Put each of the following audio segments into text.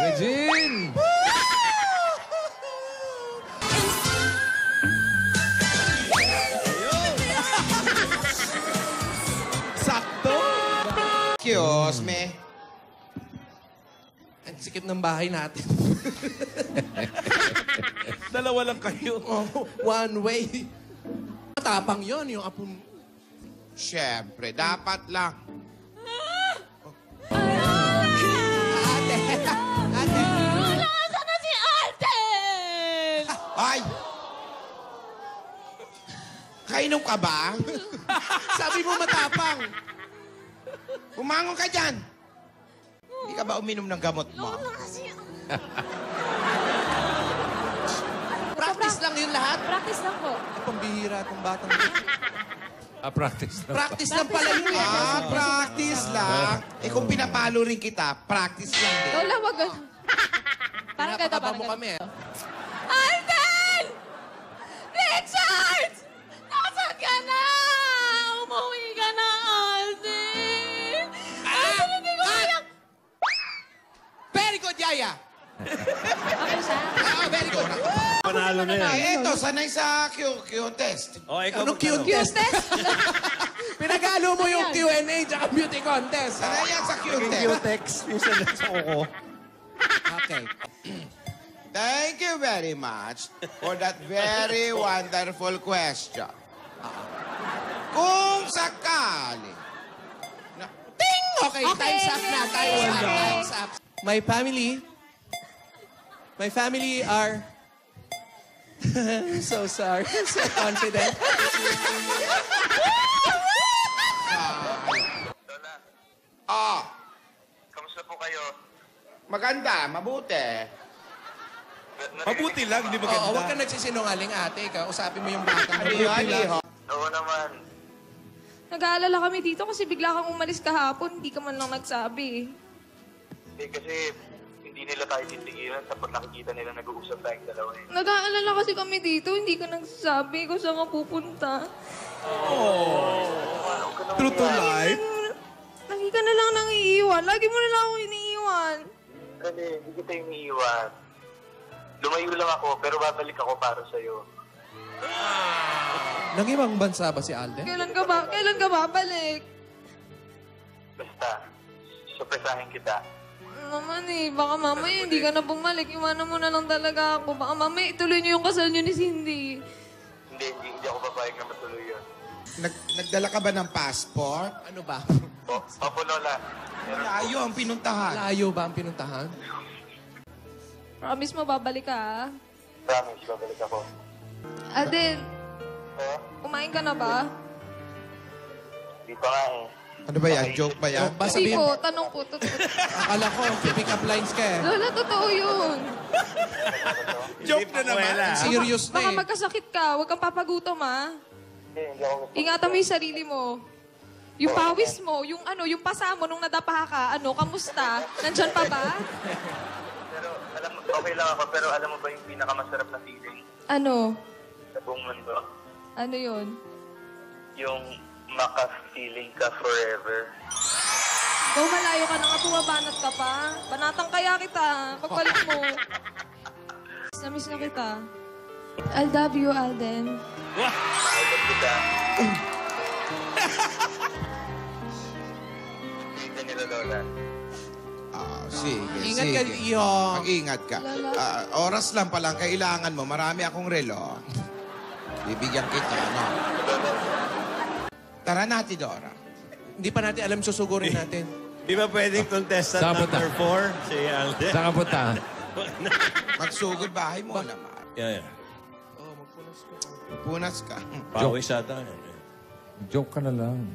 Regine! Sakto! Excuse me. Ang sikip ng bahay natin. Dalawa lang kayo. Oh, one way. Matapang yon yung apo. Siyempre, dapat lang. Ate! Ate! Nasaan na si Alden? Ay! Kainom ka ba? Sabi mo matapang. Bumangon ka dyan. Hindi ka ba uminom ng gamot mo? Practice lang yun lahat. Practice lang po. Pambihira itong batang yun. Practice na. Practice lang pala yun. Practice lang. Eh kung pinapalo rin kita, practice lang din. Lola, wag ganun. Parang ganda, Pinapakaba parang mo ganda. kami. Alden! Richard! Nasaan ka na? Umuwi ka na, Alden! Alden, hindi ko kaya... Very good, Yaya. Okay siya? Very good. Panalo na yan. Eh, ito, sanay sa Q test. Oh, ikaw Anong cute Cute test? Pinagalo mo yung Q&A tsaka beauty contest. Sanay yan sa Q test. Q-text. Yung sa kuko. Okay. Thank you very much for that very wonderful question. Kung sakali, Ting! Okay, Okay. time's up na. Time's up. My family are... I'm so sorry. I'm so confident. ah, Kamusta po kayo? maganda, mabuti. Mabuti lang, di ba Oo, huwag ka nagsisinungaling, ate. Kausapin mo yung bata. Aliho. Oo naman. Nag-aalala kami dito kasi bigla kang umalis kahapon. Hindi ka man lang nagsabi. Eh kasi hindi nila tayo titigilan kapag nakikita nila nag-uusap tayong dalawa eh. Nag-aalala kasi kami dito. Hindi ka nagsasabi kung saan ka pupunta. True to life. Lagi ka na lang nang iiwan. Lagi mo na lang ako iniiwan. Kasi hindi kita iniiwan. Lumayo lang ako pero babalik ako para sa'yo. Nang ibang bansa ba si Alden? Kailan ka babalik? Basta, surpresahin kita. Naman eh, baka mamaya hindi ka na bumalik. Iwanan mo na lang talaga ako. Baka mamaya ituloy niyo yung kasal niyo ni Cindy. Hindi ako papayag na matuloy yun. Nagdala ka ba ng passport? Ano ba? Opo, Lola. Layo ang pinuntahan. Layo ba ang pinuntahan? Promise mo, babalik ka ah. Promise, babalik ako. Alden, Eh, kumain ka na ba? di pa nga eh. Ano ba yan? Joke ba yan? Joke ba? Hindi Sabihin, po, tanong po. Totoo. akala ko, pick up lines ka eh. Lola, totoo yun. Joke na naman. Serious na Baka eh. magkasakit ka. Huwag kang papagutom ah. Hindi ako gusto. Ingatan mo yung sarili mo. Yung pawis mo, yung pasa mo nung nadapa ka, kamusta? Nandyan pa ba? Pero alam mo, okay lang ako, pero alam mo ba yung pinakamasarap na feeling Ano? sa buong mundo? Ano yun? Yung maka-feeling ka forever. Kung malayo ka na nga, bumabanat ka pa. Banatang kaya kita, pagbalik mo. Namiss na kita. I love you, Alden. Mahal kita. Kita nila, Lola. Sige, Ingat ka, sige. Iho. Mag-ingat ka. Oras lang palang kailangan mo. Marami akong relo. Bibigyan kita, no? Tara natin, Dora. Hindi pa natin alam susugurin natin. Di ba pwedeng contestant number 4? Si Alden. Saan ka punta? Magsugod bahay mo naman. Yeah. Punas ka. Pawis ata. Joke ka na lang.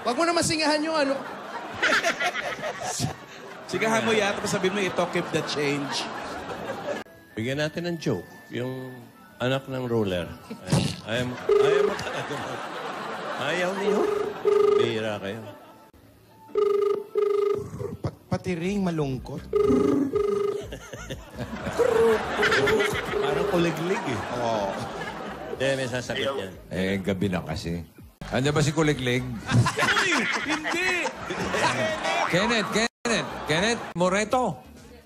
Huwag mo na masingahan yung ano. Sigahan mo yan, tapos sabihin mo ito, keep the change. Bigyan natin ng joke. Yung anak ng ruler. Ayaw mo talaga. Ayaw niyo. Bihira kayo. Pati ring malungkot. Parang kuliglig eh. Oo. Hindi, may sasakit yan. Eh, gabi na kasi. Andiyan ba si Kuliglig? Hindi! Kenneth, Kenneth. Kenneth Moreto.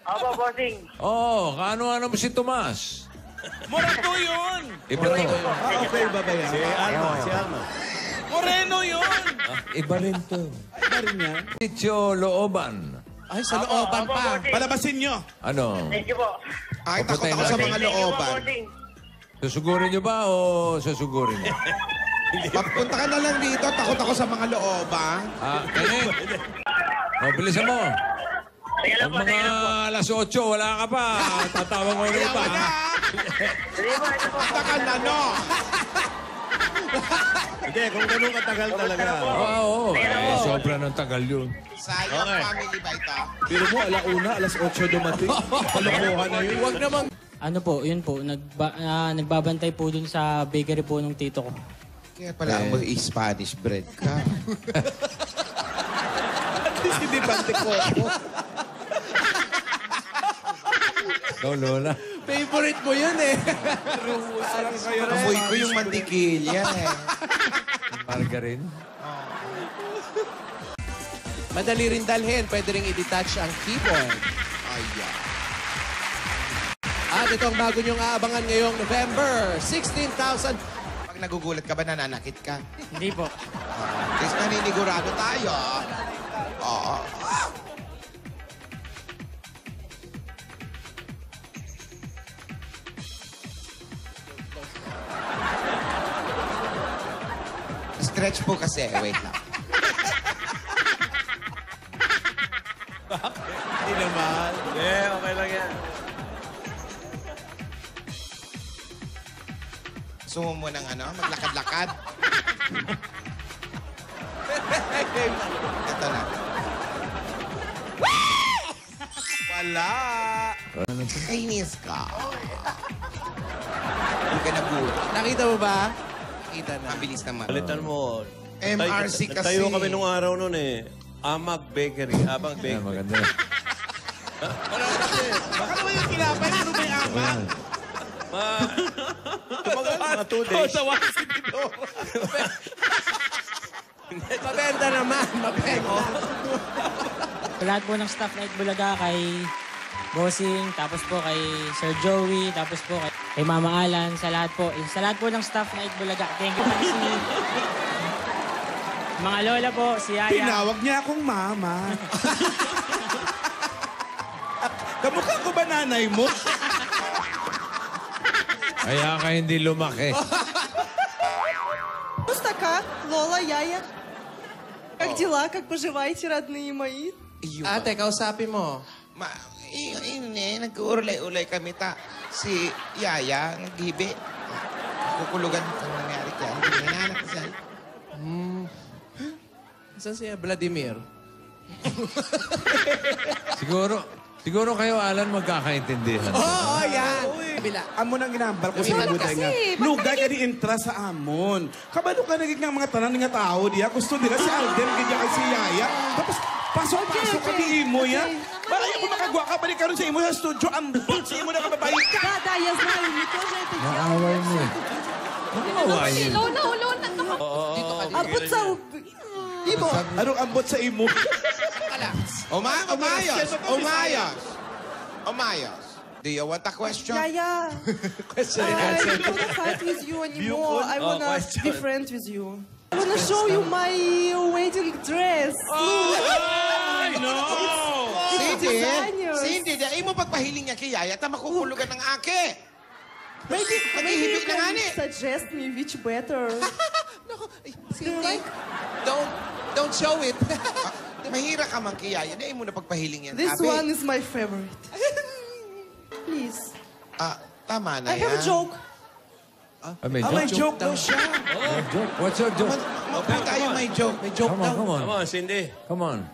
Opo, bossing. Oh, kaano-ano mo si Tomas? Moreto yun! Iba to. Okay ba ba yan? Si Alma, si Alma. Moreno yun! Iba rin to. Iba rin yan. Sitio Looban. Ay, sa looban pa. Palabasin nyo. Ano? Thank you po. Ay, takot ako sa mga looban. Susugurin nyo ba o susugurin nyo? Papunta ka na lang dito, takot ako sa mga looban. Kenneth. O, bilisan mo. Pag mga alas 8, wala ka pa. Tatawag ko ulit pa. Takal na, no? Hindi, kung ganun katagal talaga. Oo. Sobra ng tagal yun. Sayang family ba ito? Pero mo, alauna, alas 8 dumating. Kalokohan na yun. Huwag namang... Ano po, yun po, nagbabantay po dun sa bakery po nung tito ko. Kaya pala ang mag-Spanish bread ka. At least hindi bante ko. Ikaw, Lola. Favorite mo yun eh. Amoy ko yung mantikilya eh. Margarine. Madali rin dalhin. Pwede rin i-detach ang keyboard. Ayan. At ito ang bago niyong aabangan ngayong November. 16,000. Pag nagugulat ka ba, nananakit ka? Hindi po. At least naninigurado tayo. Oo. Stretch po kasi. Wait lang. Hindi naman. Hindi, okay lang yan. Sumo mo ng ano, maglakad-lakad. Ito na. Wala. Kainis ka. Hindi ka nagulat. Nakita mo ba? Nakita na. Mabilis naman. Palitan mo. MRC kasi. Tayo kami nung araw nun eh. Amag Bakery. Abang Ayan, Bakery. maganda. Baka naman yung kinapay, ano ba yung ama? Tumagal, mga 2 days. Tawasin si Dora. Mabenta naman. Mabenta. Sa lahat po ng staff na Itbulaga, kay Bossing, tapos po kay Sir Joey, tapos po kay Mama Alan, sa lahat po ng staff na Itbulaga. Thank you po si mga lola po, si Yaya. Tinawag niya akong mama. Kamukha ko ba nanay mo? Kaya ka hindi lumaki. Просто как, Лола, Яя? Как дела? Как поживаете, родные мои? Ate, kausapin mo. Nag-uulay-ulay kami si Yaya, naghibi. Kukulugan ang nangyari kaya. Hindi nanganak siya. Saan siya? Vladimir. Siguro kayo, Alan, magkakaintindihan. Oo, yan. Bila. Amon ang ginambal ko sa Wala buday kasi, nga. bakit Lugay ka di entra sa amon. Kabalo ka naging nga mga tanan nga tao diya. Gusto nila si Alden, ganyan kay si Yaya. Tapos pasok-pasok ka di imo yan. Bakit ako makagwa ka? Balik ka rin sa imo sa studio. Ambot sa imo na kababayi ka. Да, да, я знаю, мы тоже это делаем. Naaway mo eh. Naaway yun. Lola, Lola. А вот Imo. Anong ambot sa imo? Umayos. Do you want a question? Яя. Question and I answer. don't want to fight with you anymore. I want to question. be friends with you. I want to show you my wedding dress. Ay, no! Cindy, dahil mo pagpahiling niya kay Yaya, ta makukulugan ng ake. Maybe you Naghihibig na nga can ni. suggest me which better. No, Cindy, don't show it. Mahira ka man kay Yaya, dahil mo na pagpahiling yan. This Abi. one is my favorite. Please. Tama na I have a joke. May May joke. joke daw siya. Joke. What's your joke? Magpun tayo may joke. May joke Come on, daw. come on. Come on, Cindy. Come on.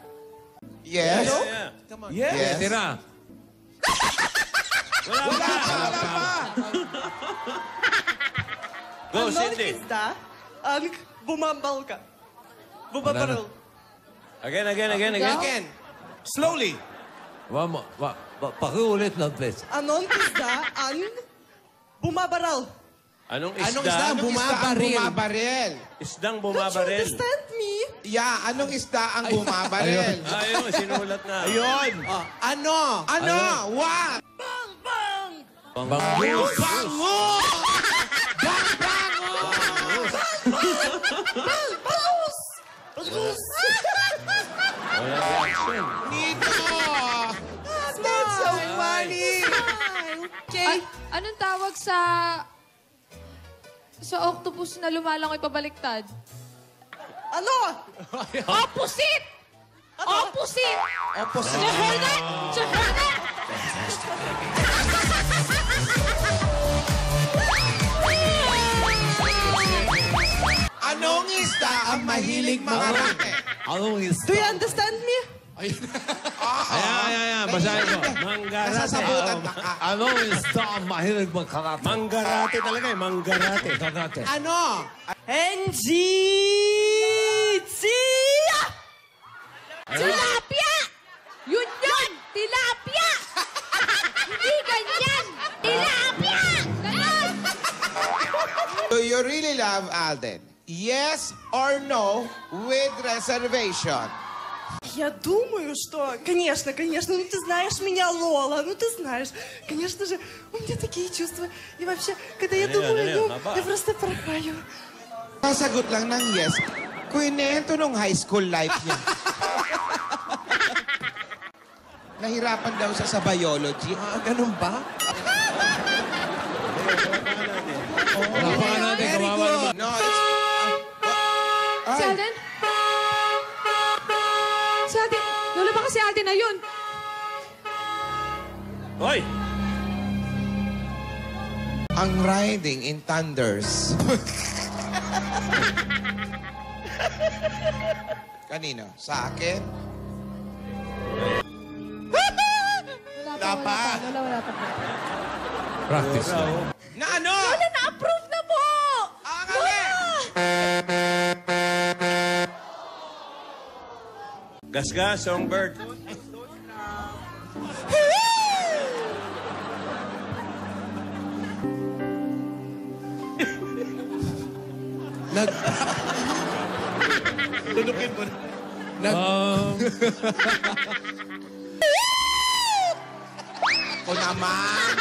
Yes? Yeah. Yes. Tira. Wala pa. Go, Cindy. Да. Анг бумамбалка. Бубабарыл. Again. Slowly. Pakiulit lang, please. Анон пизда. Анг бумабарал. Anong Anong isda? isda? Bumabaril. Bumabaril. Isdang Don't you bumabaril. understand me? Ya, anong isda ang bumabaril? Ayun, sinulat na. Ayun. Ano? Ano? What? Bangus. Wala reaction. Nito! That's so funny. Okay. Anong tawag sa octopus na lumalangoy pabaliktad? Ano? Opposite! Opposite! Opposite. You heard that? You heard that? Anong isda ang mahilig mangarate? Do you understand me? Ayan. Basahin mo. Manggarate. Nasasabutan na ka. Anong isda ang mahilig magkarate? Manggarate talaga eh. Manggarate. Ano? Tilapia! Yun! Tilapia! Hindi ganyan! Tilapia! Ganon! Do you really love Alden? Yes or no with reservation? Я думаю, что... Конечно. Ну, ты знаешь меня, Лола. Ну, ты знаешь. Конечно же, у меня такие чувства. И вообще, когда я думаю, я просто порхаю. Sasagot lang ng yes. Kwento nung high school life niya. Nahirapan daw siya sa biology. Ganun ba? Napakan natin, kawawa naman. No, it's... Si Alden? Si Alden? Lolo, baka si Alden na yun. Hoy! Ang riding in thunders. Kanino? Sa akin? Wala pa. Practice lang. Na ano? Lola, na-approve na po! Ang alin? Gasgas, songbird. Tunukin mo. Ako naman.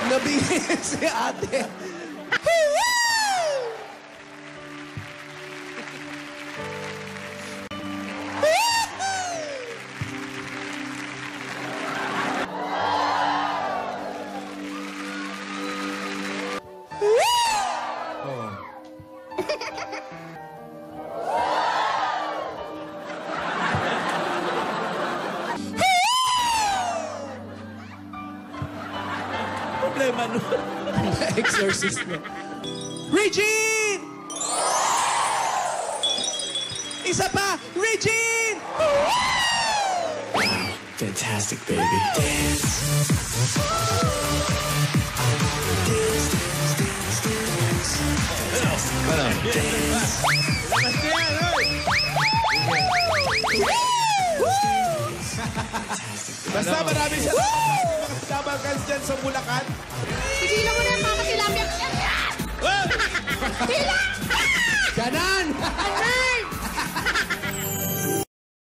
Nabihis si ate. Problema no. Exorcist na. Regine! Isa pa! Regine! Fantastic, baby. Basta marami siya mga tabagas dyan sa Bulacan. Sigilan mo na yung mga tilapia. Tilapia! Ganan! Anan!